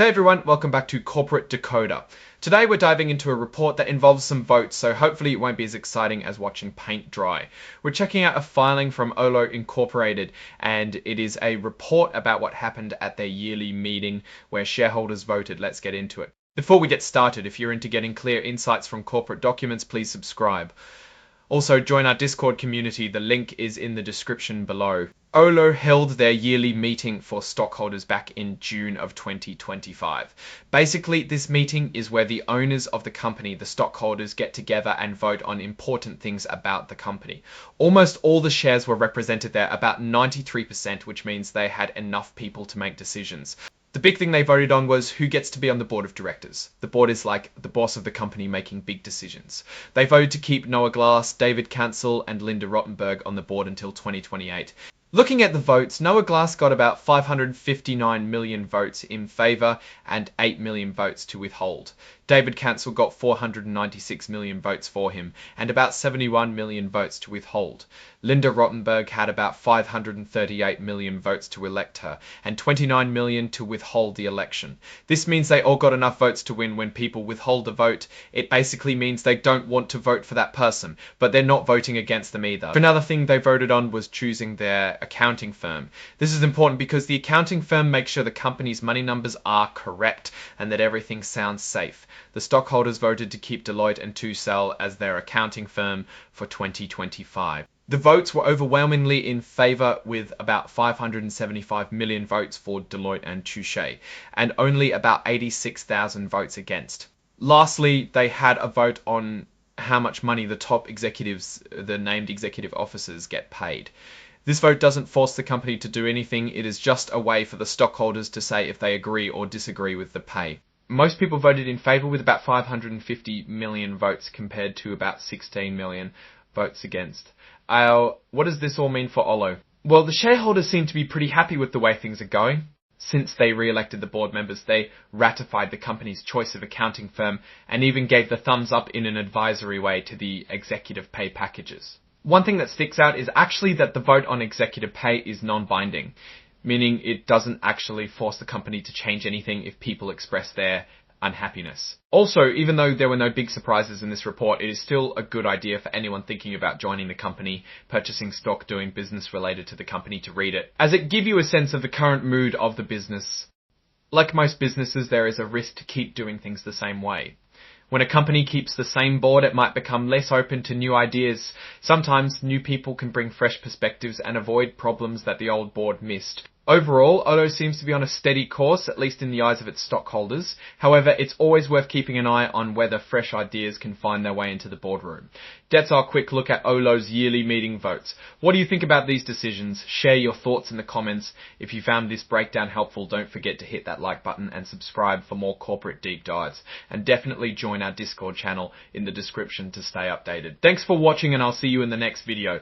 Hey everyone, welcome back to Corporate Decoder. Today we're diving into a report that involves some votes, so hopefully it won't be as exciting as watching paint dry. We're checking out a filing from Olo Inc, and it is a report about what happened at their yearly meeting where shareholders voted. Let's get into it. Before we get started, if you're into getting clear insights from corporate documents, please subscribe. Also, join our Discord community. The link is in the description below. Olo held their yearly meeting for stockholders back in June of 2025. Basically, this meeting is where the owners of the company, the stockholders, get together and vote on important things about the company. Almost all the shares were represented there, about 93%, which means they had enough people to make decisions. The big thing they voted on was who gets to be on the board of directors. The board is like the boss of the company making big decisions. They voted to keep Noah Glass, David Cancel, and Linda Rottenberg on the board until 2028. Looking at the votes, Noah Glass got about 559 million votes in favour and 8 million votes to withhold. David Cancel got 496 million votes for him and about 71 million votes to withhold. Linda Rottenberg had about 538 million votes to elect her and 29 million to withhold the election. This means they all got enough votes to win. When people withhold the vote, it basically means they don't want to vote for that person, but they're not voting against them either. Another thing they voted on was choosing their accounting firm. This is important because the accounting firm makes sure the company's money numbers are correct and that everything sounds safe. The stockholders voted to keep Deloitte and Tussell as their accounting firm for 2025. The votes were overwhelmingly in favour, with about 575 million votes for Deloitte and Touche, and only about 86,000 votes against. Lastly, they had a vote on how much money the top executives, the named executive officers, get paid. This vote doesn't force the company to do anything. It is just a way for the stockholders to say if they agree or disagree with the pay. Most people voted in favour, with about 550 million votes compared to about 16 million votes against. What does this all mean for Olo? Well, the shareholders seem to be pretty happy with the way things are going. Since they re-elected the board members, they ratified the company's choice of accounting firm and even gave the thumbs up in an advisory way to the executive pay packages. One thing that sticks out is actually that the vote on executive pay is non-binding, meaning it doesn't actually force the company to change anything if people express their unhappiness. Also, even though there were no big surprises in this report, it is still a good idea for anyone thinking about joining the company, purchasing stock, doing business related to the company, to read it, as it gives you a sense of the current mood of the business. Like most businesses, there is a risk to keep doing things the same way. When a company keeps the same board, it might become less open to new ideas. Sometimes new people can bring fresh perspectives and avoid problems that the old board missed. Overall, Olo seems to be on a steady course, at least in the eyes of its stockholders. However, it's always worth keeping an eye on whether fresh ideas can find their way into the boardroom. That's our quick look at Olo's yearly meeting votes. What do you think about these decisions? Share your thoughts in the comments. If you found this breakdown helpful, don't forget to hit that like button and subscribe for more corporate deep dives. And definitely join our Discord channel in the description to stay updated. Thanks for watching, and I'll see you in the next video.